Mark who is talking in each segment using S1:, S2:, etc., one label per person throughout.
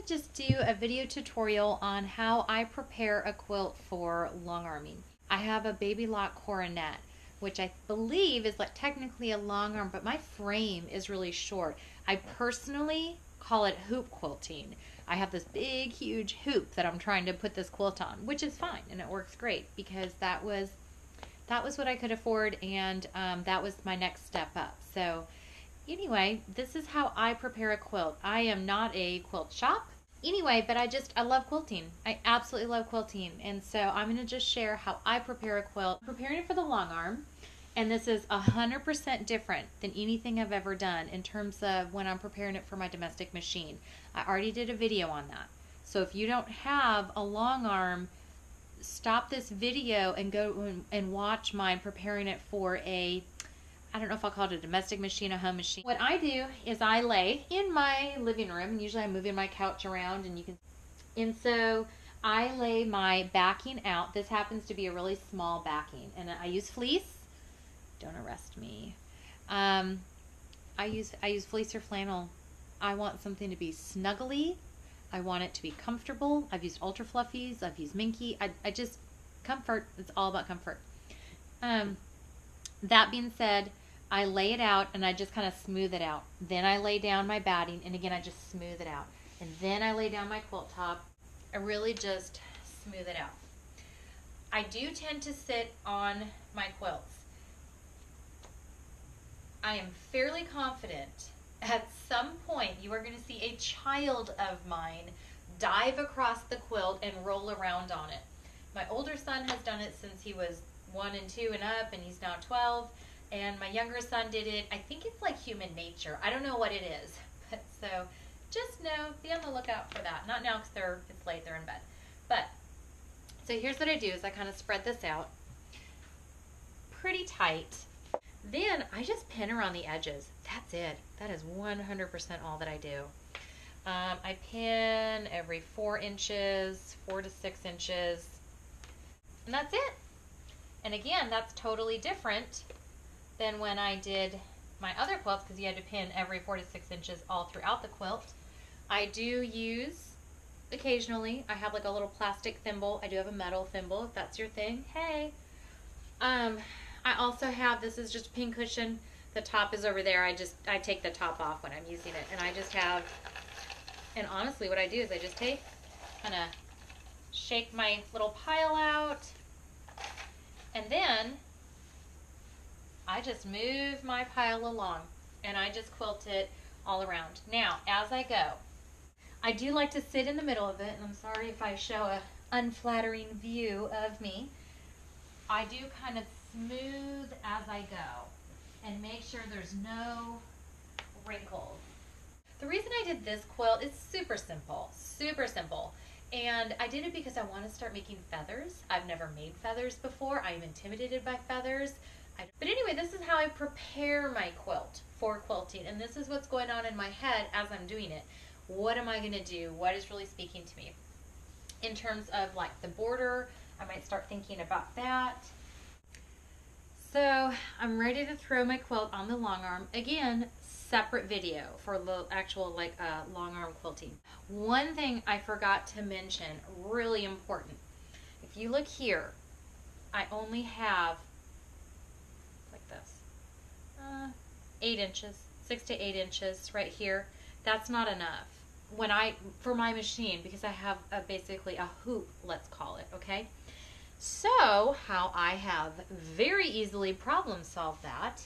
S1: to just do a video tutorial on how I prepare a quilt for long arming. I have a Baby Lock Coronet, which I believe is like technically a long arm, but my frame is really short. I personally call it hoop quilting. I have this big, huge hoop that I'm trying to put this quilt on, which is fine and it works great because that was what I could afford, and that was my next step up. So anyway, this is how I prepare a quilt. I am not a quilt shop. Anyway, but I love quilting. I absolutely love quilting. And so I'm going to just share how I prepare a quilt. I'm preparing it for the long arm. And this is 100% different than anything I've ever done in terms of when I'm preparing it for my domestic machine. I already did a video on that. So if you don't have a long arm, stop this video and go and watch mine preparing it for a, I don't know if I'll call it a domestic machine, a home machine. What I do is I lay in my living room, and usually I'm moving my couch around, and so I lay my backing out. This happens to be a really small backing, and I use fleece. Don't arrest me. I use fleece or flannel. I want something to be snuggly. I want it to be comfortable. I've used ultra fluffies. I've used minky. I just, comfort. It's all about comfort. That being said, I lay it out and I just kind of smooth it out. Then I lay down my batting, and again I just smooth it out. And then I lay down my quilt top. I really just smooth it out. I do tend to sit on my quilts. I am fairly confident at some point you are going to see a child of mine dive across the quilt and roll around on it. My older son has done it since he was 1 and 2 and up, and he's now 12. And my younger son did it. I think it's like human nature. I don't know what it is. But so just know, be on the lookout for that. Not now because it's late, they're in bed. But so here's what I do is I kind of spread this out pretty tight. Then I just pin around the edges. That's it. That is 100% all that I do. I pin every 4 inches, 4 to 6 inches, and that's it. And again, that's totally different than when I did my other quilts, because you had to pin every 4 to 6 inches all throughout the quilt. I do use, occasionally, I have like a little plastic thimble. I do have a metal thimble if that's your thing. Hey. I also have, this is just a pin cushion. The top is over there. I take the top off when I'm using it. And I just have, and honestly what I do is I just take, kind of shake my little pile out, and then I just move my pile along and I just quilt it all around. Now, as I go, I do like to sit in the middle of it, and I'm sorry if I show a unflattering view of me. I do kind of smooth as I go and make sure there's no wrinkles. The reason I did this quilt is super simple, and I did it because I want to start making feathers. I've never made feathers before. I'm intimidated by feathers. But anyway, this is how I prepare my quilt for quilting, and this is what's going on in my head as I'm doing it. What am I going to do? What is really speaking to me? In terms of like the border, I might start thinking about that. So I'm ready to throw my quilt on the long arm. Again, separate video for the actual like long arm quilting. One thing I forgot to mention, really important. If you look here, I only have like this, 8 inches, 6 to 8 inches right here. That's not enough for my machine, because I have basically a hoop, let's call it, okay? So how I have very easily problem solved that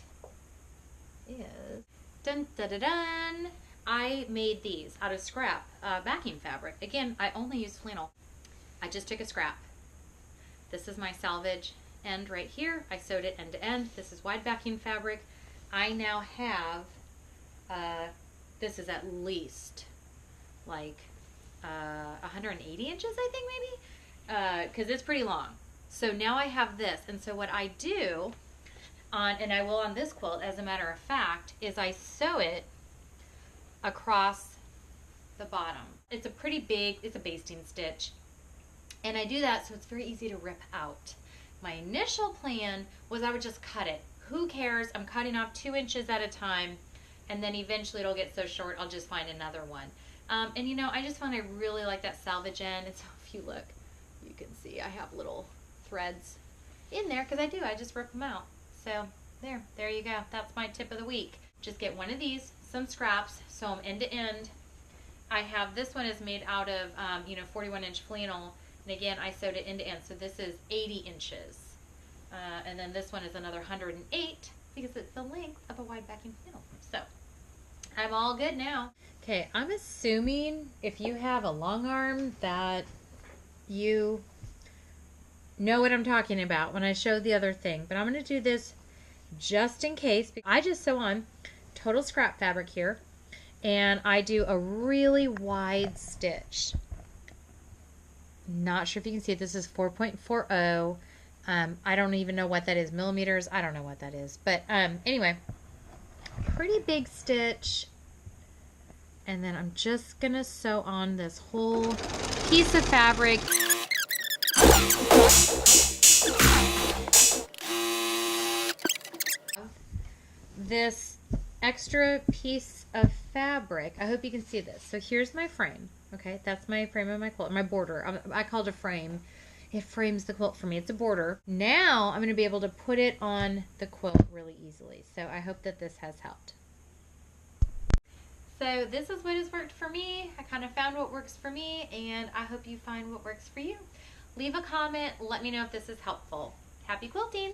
S1: is, dun dun dun dun, I made these out of scrap backing fabric. Again, I only use flannel. I just took a scrap. This is my salvage end right here. I sewed it end to end. This is wide backing fabric. I now have, this is at least like 180 inches, I think maybe, because it's pretty long. So now I have this, and so what I do and I will on this quilt, as a matter of fact, is I sew it across the bottom. It's a pretty big, it's a basting stitch, and I do that so it's very easy to rip out. My initial plan was I would just cut it. Who cares? I'm cutting off 2 inches at a time, and then eventually it'll get so short I'll just find another one. And you know, I just found I really like that salvage end. And so if you look, you can see I have little threads in there because I do. I just rip them out. So there you go. That's my tip of the week. Just get one of these, some scraps, sew them end to end. I have, this one is made out of, 41-inch flannel. And again, I sewed it end to end. So this is 80 inches. And then this one is another 108 because it's the length of a wide backing flannel. So I'm all good now. Okay, I'm assuming if you have a long arm that you know what I'm talking about when I show the other thing. But I'm going to do this just in case. I just sew on total scrap fabric here. And I do a really wide stitch. Not sure if you can see it. This is 4.40. I don't even know what that is. Millimeters. I don't know what that is. But anyway, pretty big stitch. And then I'm just going to sew on this whole piece of fabric. This extra piece of fabric. I hope you can see this. So here's my frame. Okay, that's my frame of my quilt, my border. I call it a frame. It frames the quilt for me. It's a border. Now I'm going to be able to put it on the quilt really easily. So I hope that this has helped. So this is what has worked for me. I kind of found what works for me, and I hope you find what works for you. Leave a comment. Let me know if this is helpful. Happy quilting!